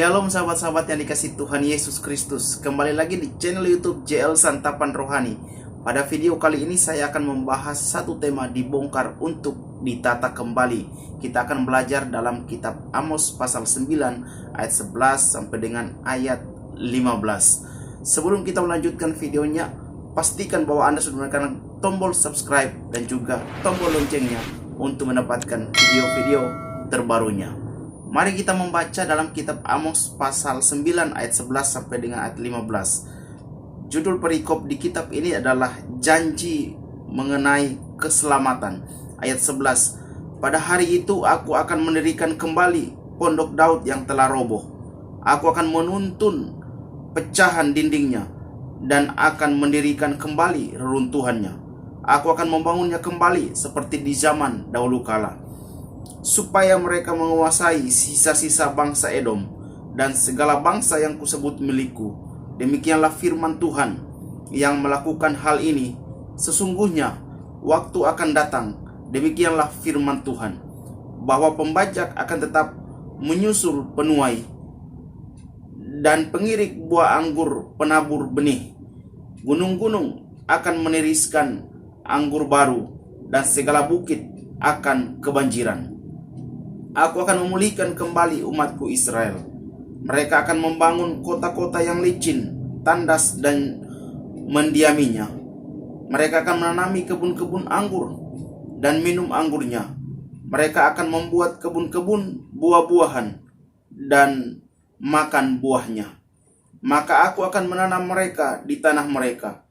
Shalom sahabat-sahabat yang dikasih Tuhan Yesus Kristus. Kembali lagi di channel YouTube JL Santapan Rohani. Pada video kali ini saya akan membahas satu tema dibongkar untuk ditata kembali. Kita akan belajar dalam kitab Amos pasal 9 ayat 11 sampai dengan ayat 15. Sebelum kita melanjutkan videonya, pastikan bahwa Anda sudah menekan tombol subscribe dan juga tombol loncengnya untuk mendapatkan video-video terbarunya. Mari kita membaca dalam kitab Amos pasal 9 ayat 11 sampai dengan ayat 15. Judul perikop di kitab ini adalah janji mengenai keselamatan. Ayat 11. Pada hari itu aku akan mendirikan kembali pondok Daud yang telah roboh. Aku akan menuntun pecahan dindingnya dan akan mendirikan kembali reruntuhannya. Aku akan membangunnya kembali seperti di zaman dahulu kala, supaya mereka menguasai sisa-sisa bangsa Edom dan segala bangsa yang kusebut milikku. Demikianlah firman Tuhan yang melakukan hal ini. Sesungguhnya waktu akan datang, demikianlah firman Tuhan, bahwa pembajak akan tetap menyusul penuai dan pengirik buah anggur penabur benih. Gunung-gunung akan meniriskan anggur baru dan segala bukit akan kebanjiran. Aku akan memulihkan kembali umatku Israel. Mereka akan membangun kota-kota yang licin, tandas dan mendiaminya. Mereka akan menanami kebun-kebun anggur dan minum anggurnya. Mereka akan membuat kebun-kebun buah-buahan dan makan buahnya. Maka aku akan menanam mereka di tanah mereka,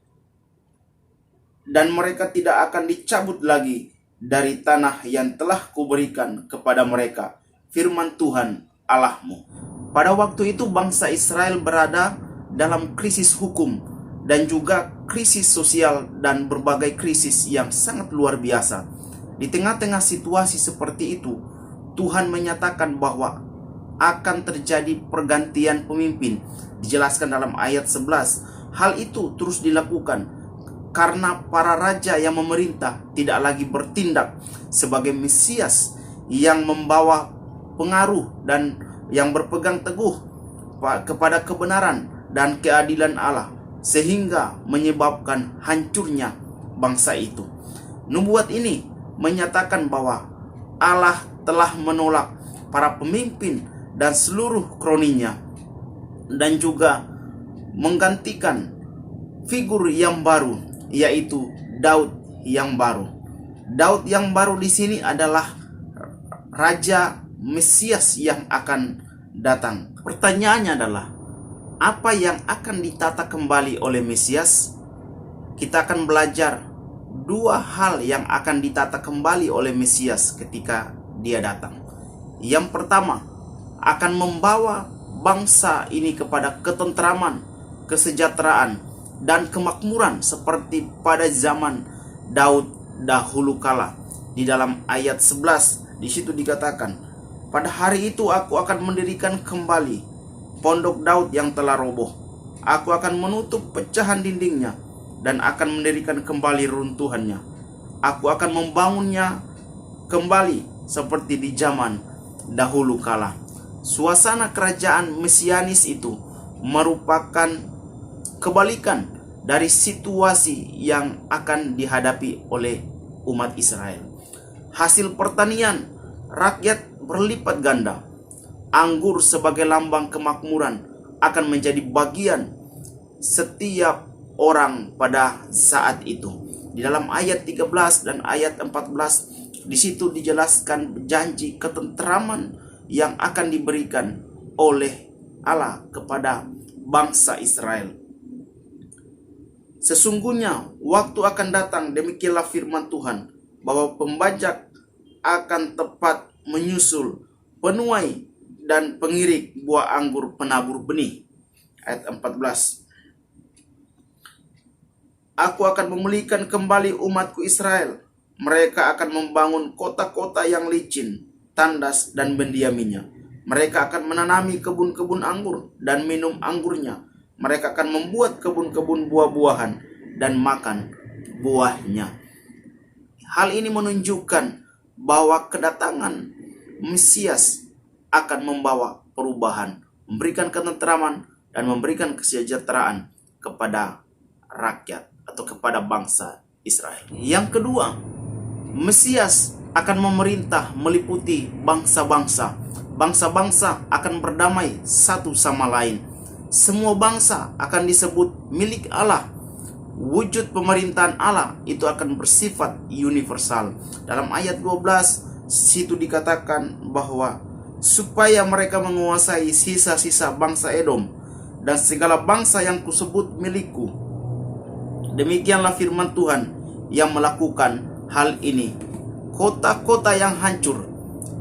dan mereka tidak akan dicabut lagi dari tanah yang telah kuberikan kepada mereka, firman Tuhan Allahmu. Pada waktu itu bangsa Israel berada dalam krisis hukum dan juga krisis sosial dan berbagai krisis yang sangat luar biasa. Di tengah-tengah situasi seperti itu, Tuhan menyatakan bahwa akan terjadi pergantian pemimpin. Dijelaskan dalam ayat 11. Hal itu terus dilakukan karena para raja yang memerintah tidak lagi bertindak sebagai Mesias yang membawa pengaruh dan yang berpegang teguh kepada kebenaran dan keadilan Allah, sehingga menyebabkan hancurnya bangsa itu. Nubuat ini menyatakan bahwa Allah telah menolak para pemimpin dan seluruh kroninya, dan juga menggantikan figur yang baru, yaitu Daud yang baru. Daud yang baru di sini adalah Raja Mesias yang akan datang. Pertanyaannya adalah, apa yang akan ditata kembali oleh Mesias? Kita akan belajar dua hal yang akan ditata kembali oleh Mesias ketika dia datang. Yang pertama, akan membawa bangsa ini kepada ketentraman, kesejahteraan, dan kemakmuran seperti pada zaman Daud dahulu kala. Di dalam ayat 11 di situ dikatakan, pada hari itu aku akan mendirikan kembali pondok Daud yang telah roboh. Aku akan menutup pecahan dindingnya dan akan mendirikan kembali runtuhannya. Aku akan membangunnya kembali seperti di zaman dahulu kala. Suasana kerajaan mesianis itu merupakan kebalikan dari situasi yang akan dihadapi oleh umat Israel. Hasil pertanian rakyat berlipat ganda. Anggur sebagai lambang kemakmuran akan menjadi bagian setiap orang pada saat itu. Di dalam ayat 13 dan ayat 14 di situ dijelaskan janji ketentraman yang akan diberikan oleh Allah kepada bangsa Israel. Sesungguhnya waktu akan datang, demikianlah firman Tuhan, bahwa pembajak akan tepat menyusul penuai dan pengirik buah anggur penabur benih. Ayat 14. Aku akan memulihkan kembali umatku Israel. Mereka akan membangun kota-kota yang licin, tandas dan mendiaminya. Mereka akan menanami kebun-kebun anggur dan minum anggurnya. Mereka akan membuat kebun-kebun buah-buahan dan makan buahnya. Hal ini menunjukkan bahwa kedatangan Mesias akan membawa perubahan. memberikan ketentraman, dan memberikan kesejahteraan kepada rakyat atau kepada bangsa Israel. Yang kedua, Mesias akan memerintah meliputi bangsa-bangsa. Bangsa-bangsa akan berdamai satu sama lain. Semua bangsa akan disebut milik Allah. Wujud pemerintahan Allah itu akan bersifat universal. Dalam ayat 12 situ dikatakan bahwa supaya mereka menguasai sisa-sisa bangsa Edom dan segala bangsa yang kusebut milikku. Demikianlah firman Tuhan yang melakukan hal ini. Kota-kota yang hancur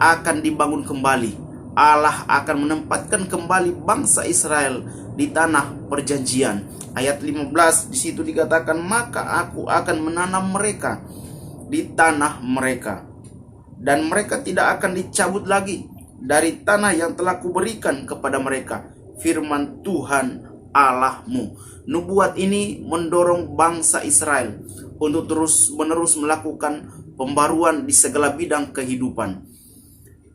akan dibangun kembali. Allah akan menempatkan kembali bangsa Israel di tanah perjanjian. Ayat 15 di situ dikatakan, maka aku akan menanam mereka di tanah mereka, dan mereka tidak akan dicabut lagi dari tanah yang telah kuberikan kepada mereka. Firman Tuhan Allahmu. Nubuat ini mendorong bangsa Israel untuk terus-menerus melakukan pembaruan di segala bidang kehidupan.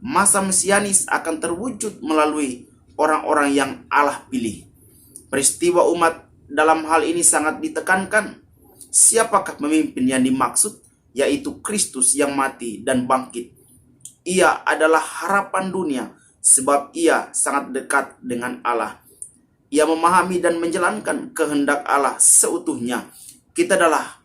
Masa mesianis akan terwujud melalui orang-orang yang Allah pilih. Peristiwa umat dalam hal ini sangat ditekankan. Siapakah pemimpin yang dimaksud? Yaitu Kristus yang mati dan bangkit. Ia adalah harapan dunia sebab ia sangat dekat dengan Allah. Ia memahami dan menjalankan kehendak Allah seutuhnya. Kita adalah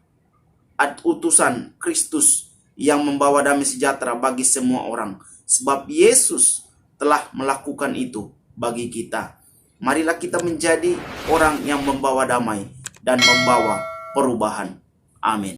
utusan Kristus yang membawa damai sejahtera bagi semua orang. Sebab Yesus telah melakukan itu bagi kita. Marilah kita menjadi orang yang membawa damai dan membawa perubahan. Amin.